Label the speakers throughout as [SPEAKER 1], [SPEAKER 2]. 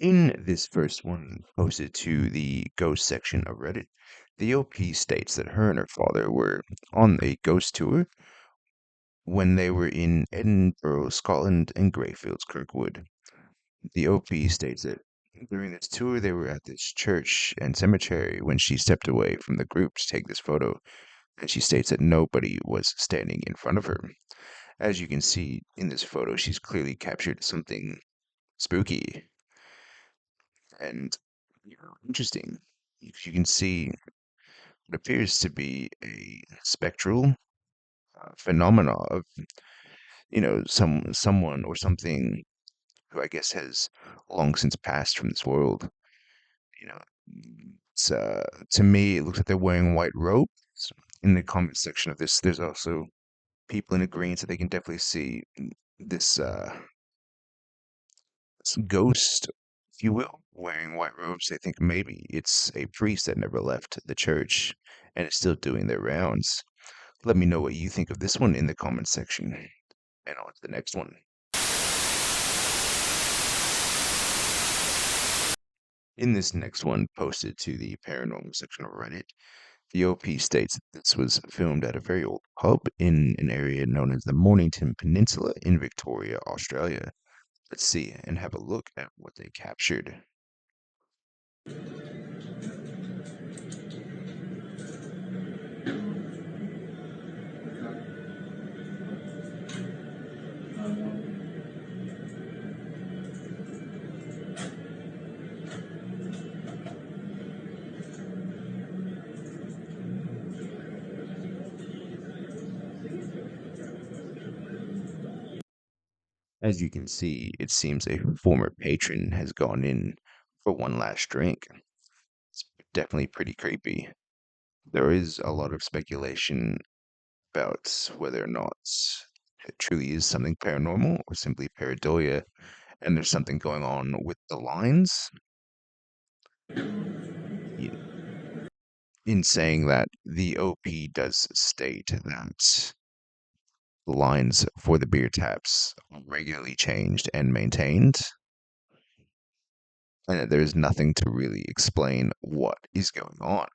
[SPEAKER 1] In this first one, posted to the ghost section of Reddit, the OP states that her and her father were on a ghost tour when they were in Edinburgh, Scotland, and Greyfields, Kirkwood. The OP states that during this tour, they were at this church and cemetery when she stepped away from the group to take this photo, and she states that nobody was standing in front of her. As you can see in this photo, she's clearly captured something spooky and interesting. You can see what appears to be a spectral phenomena of someone or something who I guess has long since passed from this world. You know, it's to me it looks like they're wearing white robes. In the comment section of this, there's also people in agreement that they can definitely see this ghost, if you will, wearing white robes. They think maybe it's a priest that never left the church and is still doing their rounds. Let me know what you think of this one in the comments section. And on to the next one. In this next one, posted to the paranormal section of Reddit, the OP states that this was filmed at a very old pub in an area known as the Mornington Peninsula in Victoria, Australia. Let's see and have a look at what they captured. As you can see, it seems a former patron has gone in for one last drink. It's definitely pretty creepy. There is a lot of speculation about whether or not it truly is something paranormal or simply pareidolia, and there's something going on with the lines. In saying that, the OP does state that the lines for the beer taps are regularly changed and maintained, and that there's nothing to really explain what is going on.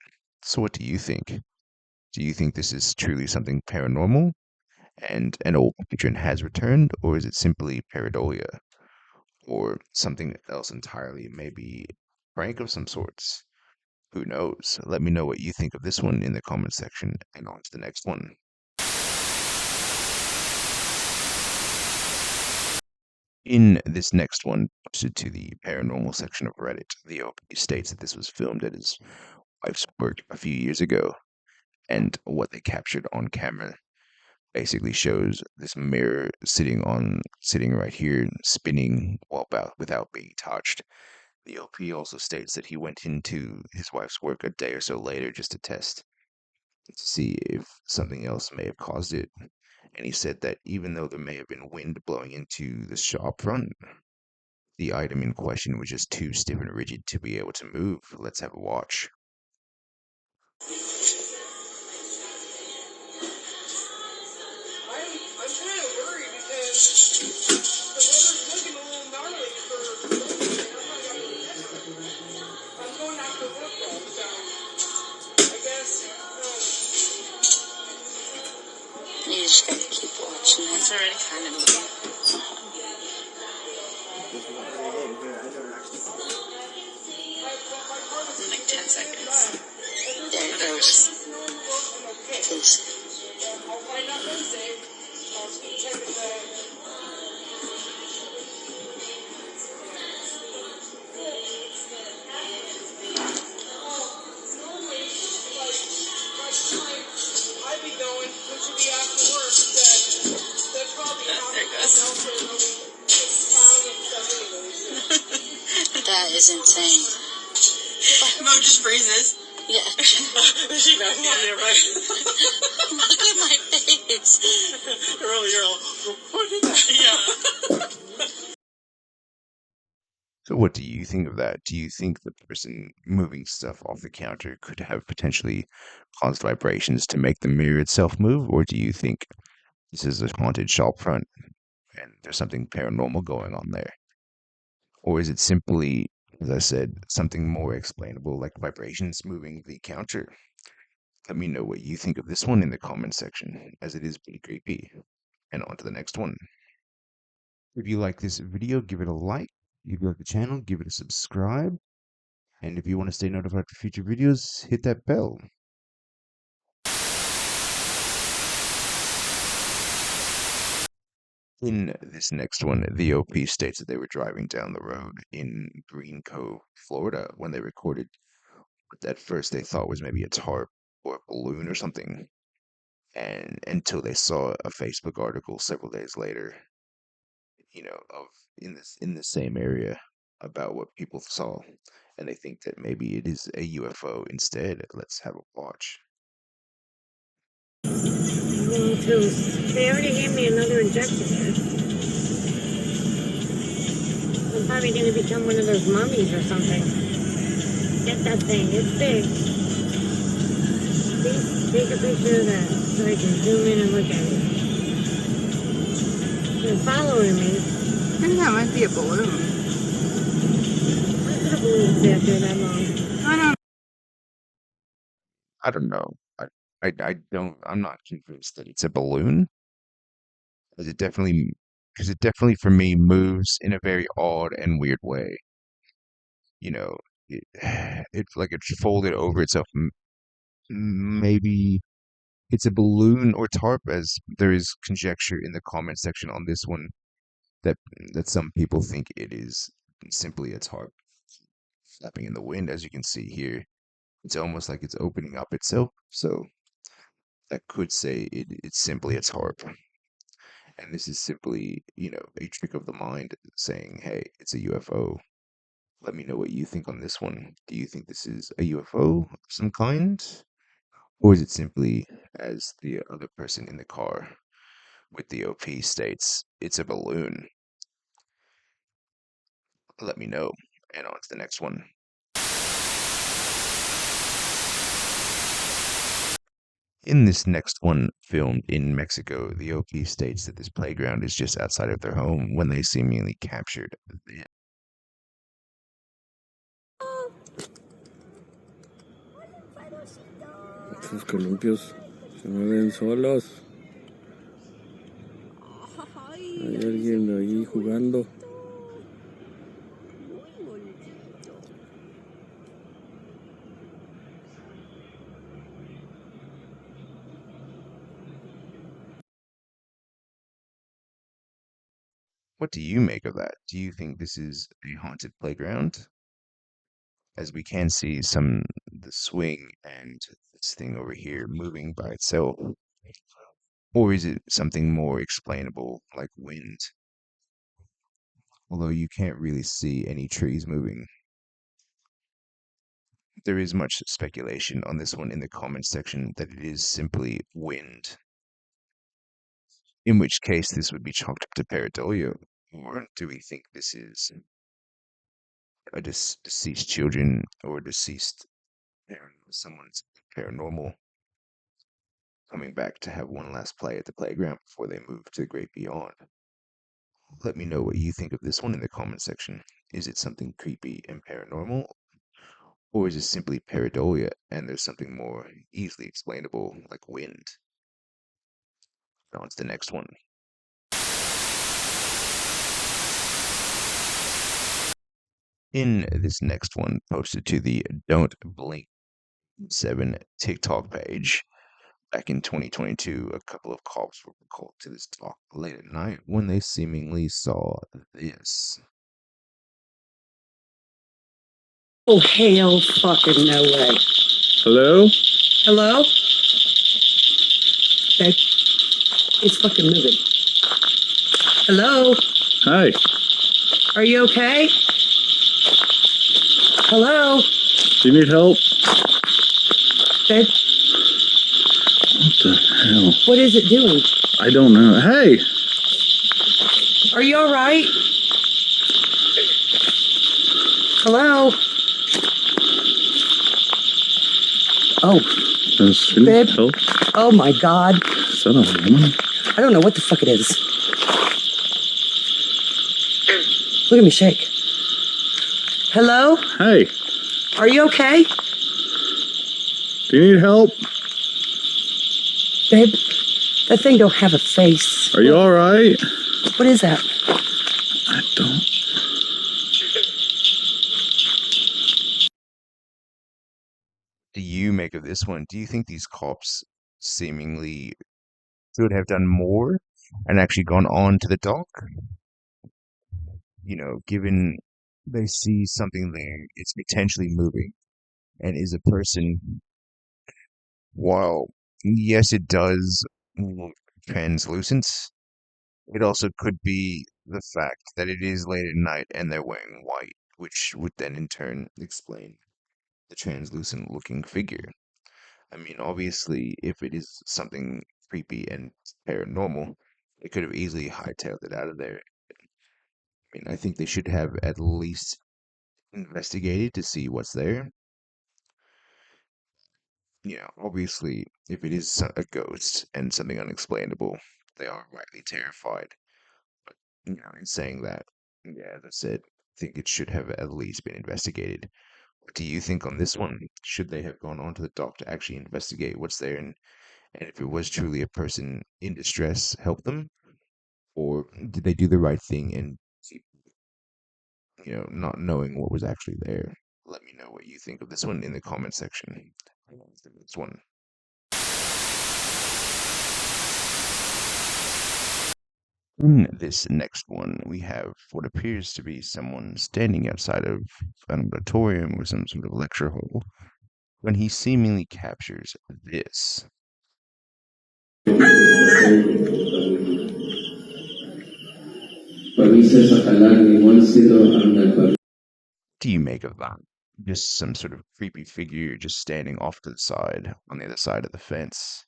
[SPEAKER 1] So, what do you think? Do you think this is truly something paranormal and an old patron has returned, or is it simply pareidolia? Or something else entirely, maybe prank of some sorts? Who knows? Let me know what you think of this one in the comment section, and on to the next one. In this next one, posted to the paranormal section of Reddit, the OP states that this was filmed at his wife's work a few years ago, and what they captured on camera basically shows this mirror sitting right here, spinning without being touched. The OP also states that he went into his wife's work a day or so later just to test to see if something else may have caused it. And he said that even though there may have been wind blowing into the shop front, the item in question was just too stiff and rigid to be able to move. Let's have a watch.
[SPEAKER 2] I'm kind of worried because the weather's looking a little gnarly for I'm going after work though, so I guess
[SPEAKER 3] You just gotta keep watching it. It's already kind of moving. In like 10 seconds. There it goes. Please.
[SPEAKER 2] I'll find out Wednesday. I'll just check the I'd be going, which would be after work, that probably
[SPEAKER 3] There it goes.
[SPEAKER 2] plowing and stuff anyways.
[SPEAKER 3] That is insane.
[SPEAKER 4] Mo just freezes.
[SPEAKER 3] Yeah.
[SPEAKER 4] She knows. Yeah, right.
[SPEAKER 3] Look at my face.
[SPEAKER 4] You're all, what did that? Yeah.
[SPEAKER 1] So, what do you think of that? Do you think the person moving stuff off the counter could have potentially caused vibrations to make the mirror itself move, or do you think this is a haunted shop front and there's something paranormal going on there? Or is it simply As I said, something more explainable like vibrations moving the counter. Let me know what you think of this one in the comment section, as it is pretty creepy. And on to the next one. If you like this video, give it a like. If you like the channel, give it a subscribe. And if you want to stay notified for future videos, hit that bell. In this next one, the OP states that they were driving down the road in Green Cove, Florida, when they recorded what at first they thought was maybe a tarp or a balloon or something. And until they saw a Facebook article several days later, of in the same area about what people saw, and they think that maybe it is a UFO instead. Let's have a watch.
[SPEAKER 5] They already gave me another injection. I'm probably going to become one of those mummies or something. Get that thing. It's big. Please take a picture of that so I can zoom in and look at it. They're following me.
[SPEAKER 3] I think that might be a balloon.
[SPEAKER 5] How could a balloon stay up there that long?
[SPEAKER 3] I don't
[SPEAKER 1] I don't know. I'm not convinced that it's a balloon. Because it definitely for me moves in a very odd and weird way. You know, it, it's like it's folded over itself. Maybe it's a balloon or tarp, as there is conjecture in the comment section on this one that some people think it is simply a tarp flapping in the wind, as you can see here. It's almost like it's opening up itself, so that could say it's simply a tarp. And this is simply, a trick of the mind saying, hey, it's a UFO. Let me know what you think on this one. Do you think this is a UFO of some kind? Or is it simply, as the other person in the car with the OP states, it's a balloon? Let me know. And on to the next one. In this next one, filmed in Mexico, the OP states that this playground is just outside of their home when they seemingly captured the
[SPEAKER 6] Estos columpios se mueven solos. Hay alguien ahí jugando.
[SPEAKER 1] What do you make of that? Do you think this is a haunted playground? As we can see the swing and this thing over here moving by itself. Or is it something more explainable like wind? Although you can't really see any trees moving. There is much speculation on this one in the comments section that it is simply wind. In which case this would be chalked up to pareidolia. Or do we think this is a deceased children or deceased someone's paranormal coming back to have one last play at the playground before they move to the great beyond? Let me know what you think of this one in the comment section. Is it something creepy and paranormal? Or is it simply pareidolia and there's something more easily explainable like wind? On to the next one. In this next one, posted to the Don't Blink 7 TikTok page, back in 2022, a couple of cops were called to this talk late at night when they seemingly saw this.
[SPEAKER 7] Oh, hell fucking no way.
[SPEAKER 6] Hello?
[SPEAKER 7] Hello? Babe, it's fucking moving. Hello?
[SPEAKER 6] Hi.
[SPEAKER 7] Are you okay? Hello?
[SPEAKER 6] Do you need help?
[SPEAKER 7] Babe,
[SPEAKER 6] What the hell?
[SPEAKER 7] what is it doing?
[SPEAKER 6] I don't know. Hey!
[SPEAKER 7] Are you alright? Hello? Oh, babe.
[SPEAKER 6] Help?
[SPEAKER 7] Oh my god.
[SPEAKER 6] Is that a woman?
[SPEAKER 7] I don't know what the fuck it is. Look at me shake. Hello?
[SPEAKER 6] Hey,
[SPEAKER 7] Are you okay?
[SPEAKER 6] do you need help?
[SPEAKER 7] Babe, that thing don't have a face.
[SPEAKER 6] Are you all right?
[SPEAKER 7] What is that?
[SPEAKER 6] I don't.
[SPEAKER 1] Do you make of this one? Do you think these cops seemingly should have done more and actually gone on to the dock? Given they see something there, it's potentially moving and is a person. While, yes, it does look translucent, it also could be the fact that it is late at night and they're wearing white, which would then in turn explain the translucent looking figure. I mean, obviously, if it is something creepy and paranormal, they could have easily hightailed it out of there. I mean, I think they should have at least investigated to see what's there. Obviously, if it is a ghost and something unexplainable, they are rightly terrified. But, in saying that, yeah, that's it. I think it should have at least been investigated. What do you think on this one? Should they have gone onto the dock to actually investigate what's there and if it was truly a person in distress, help them? Or did they do the right thing and keep, not knowing what was actually there? Let me know what you think of this one in the comment section. This one. In this next one, we have what appears to be someone standing outside of an auditorium or some sort of lecture hall when he seemingly captures this. Do you make of that? Just some sort of creepy figure just standing off to the side on the other side of the fence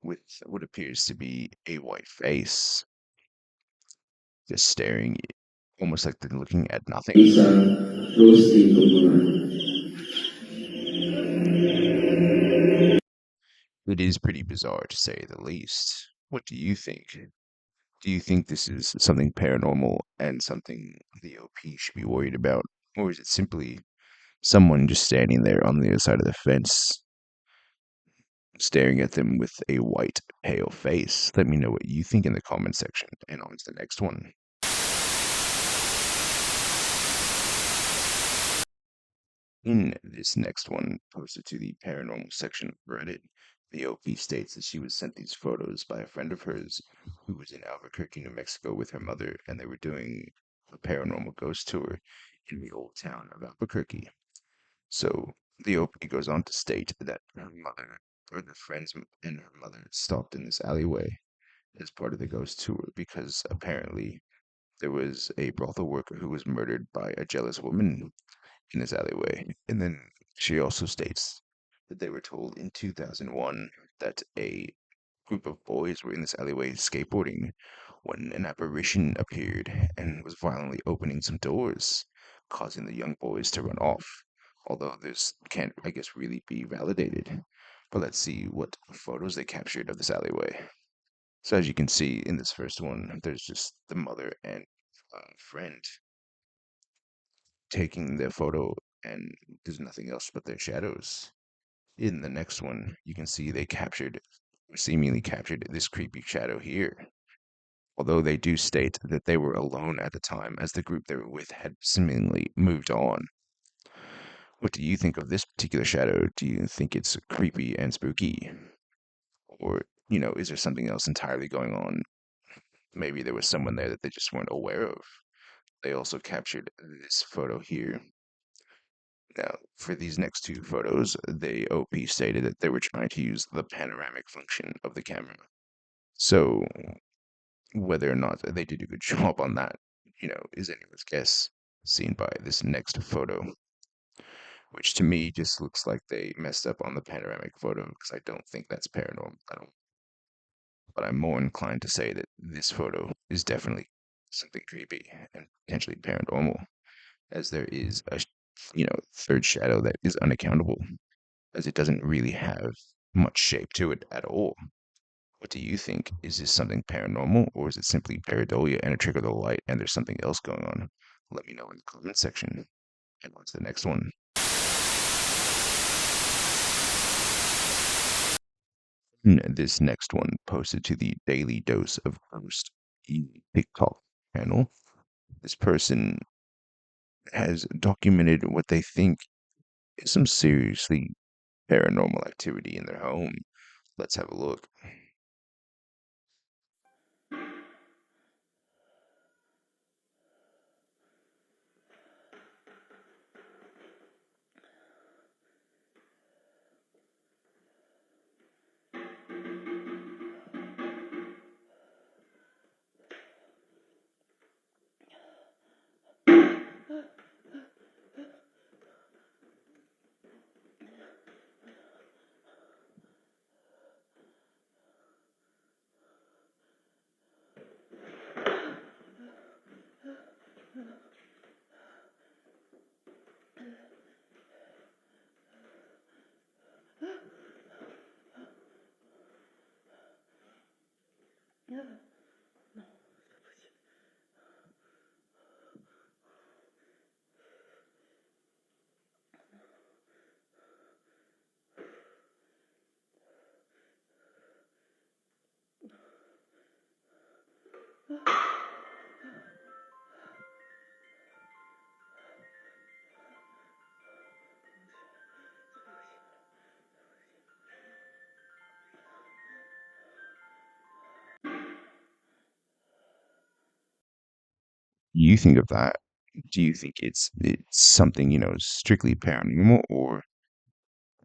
[SPEAKER 1] with what appears to be a white face, just staring, almost like they're looking at nothing. It is pretty bizarre to say the least. What do you think? Do you think this is something paranormal and something the OP should be worried about? Or is it simply someone just standing there on the other side of the fence, staring at them with a white, pale face? Let me know what you think in the comment section. And on to the next one. In this next one, posted to the paranormal section of Reddit, the OP states that she was sent these photos by a friend of hers who was in Albuquerque, New Mexico with her mother, and they were doing a paranormal ghost tour in the old town of Albuquerque. So the OP goes on to state that her mother, or the friends and her mother, stopped in this alleyway as part of the ghost tour because apparently there was a brothel worker who was murdered by a jealous woman in this alleyway. And then she also states that they were told in 2001 that a group of boys were in this alleyway skateboarding when an apparition appeared and was violently opening some doors, causing the young boys to run off. Although this can't, I guess, really be validated. But let's see what photos they captured of this alleyway. So as you can see in this first one, there's just the mother and friend taking their photo, and there's nothing else but their shadows. In the next one, you can see they captured, seemingly captured, this creepy shadow here. Although they do state that they were alone at the time, as the group they were with had seemingly moved on. What do you think of this particular shadow? Do you think it's creepy and spooky? Or, is there something else entirely going on? Maybe there was someone there that they just weren't aware of. They also captured this photo here. Now, for these next two photos, the OP stated that they were trying to use the panoramic function of the camera. So, whether or not they did a good job on that, is anyone's guess, seen by this next photo, which to me just looks like they messed up on the panoramic photo because I don't think that's paranormal. I don't, but I'm more inclined to say that this photo is definitely something creepy and potentially paranormal, as there is a third shadow that is unaccountable, as it doesn't really have much shape to it at all. What do you think? Is this something paranormal, or is it simply pareidolia and a trick of the light and there's something else going on? Let me know in the comment section. And on to the next one. This next one posted to the Daily Dose of Ghost TikTok channel. This person has documented what they think is some seriously paranormal activity in their home. Let's have a look. You think of that? Do you think it's something, strictly paranormal, or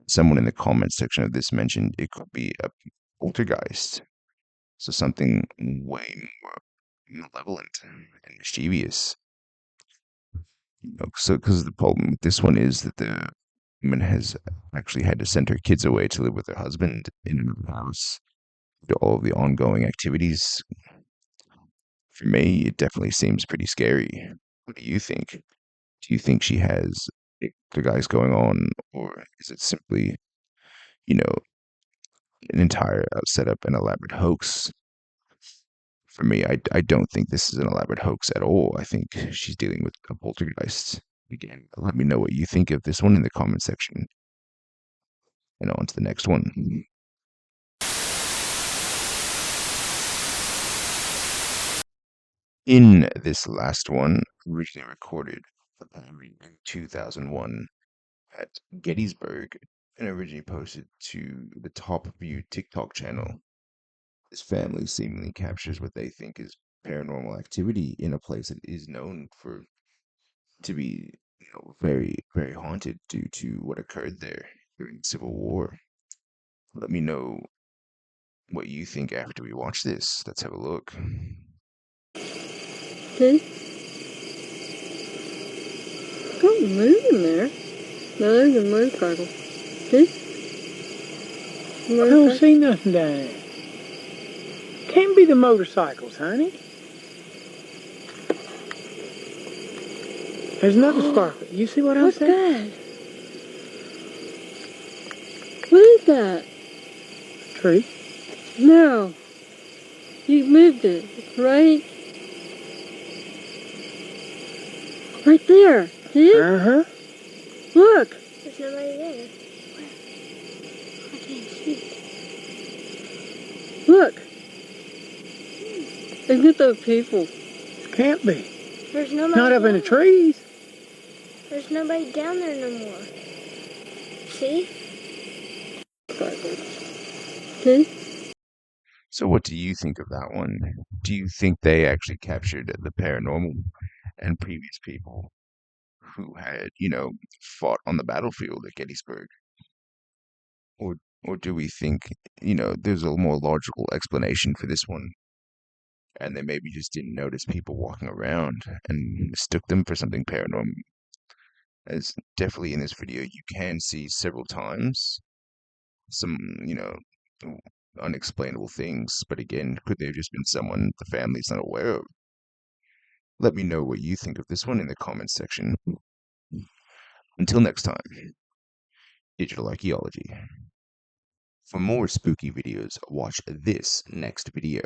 [SPEAKER 1] someone in the comment section of this mentioned it could be a poltergeist? So something way more malevolent and mischievous. So because the problem with this one is that the woman has actually had to send her kids away to live with her husband in another house. All of the ongoing activities, for me, it definitely seems pretty scary. What do you think? Do you think she has the guys going on, or is it simply, you know, an entire setup, an elaborate hoax? For me, I don't think this is an elaborate hoax at all. I think she's dealing with a poltergeist. Again, let me know what you think of this one in the comment section. And on to the next one. In this last one, originally recorded in 2001 at Gettysburg and originally posted to the Top View TikTok channel. This family seemingly captures what they think is paranormal activity in a place that is known for to be, very, very haunted due to what occurred there during the Civil War. Let me know what you think after we watch this. Let's have a look.
[SPEAKER 3] Okay. Don't move in there. No, there's a motorcycle. See?
[SPEAKER 8] I don't see nothing down there. Can't be the motorcycles, honey. There's another sparkle. You see what I'm
[SPEAKER 3] What's
[SPEAKER 8] saying?
[SPEAKER 3] that? What is that?
[SPEAKER 8] Tree.
[SPEAKER 3] No. You moved it, right? Right there. See?
[SPEAKER 8] Uh-huh.
[SPEAKER 3] Look.
[SPEAKER 5] There's nobody there.
[SPEAKER 3] I can't see. Look. Isn't it those people?
[SPEAKER 8] Can't be.
[SPEAKER 5] There's nobody
[SPEAKER 8] Not up in the
[SPEAKER 5] down-
[SPEAKER 8] trees.
[SPEAKER 5] There's nobody down there no more. See?
[SPEAKER 3] See?
[SPEAKER 1] So, what do you think of that one? Do you think they actually captured the paranormal and previous people who had, fought on the battlefield at Gettysburg? Or, or do we think, there's a more logical explanation for this one, and they maybe just didn't notice people walking around and mistook them for something paranormal? As definitely in this video, you can see several times some, unexplainable things. But again, could they have just been someone the family's not aware of? Let me know what you think of this one in the comments section. Until next time, Digital Archaeology. For more spooky videos, watch this next video.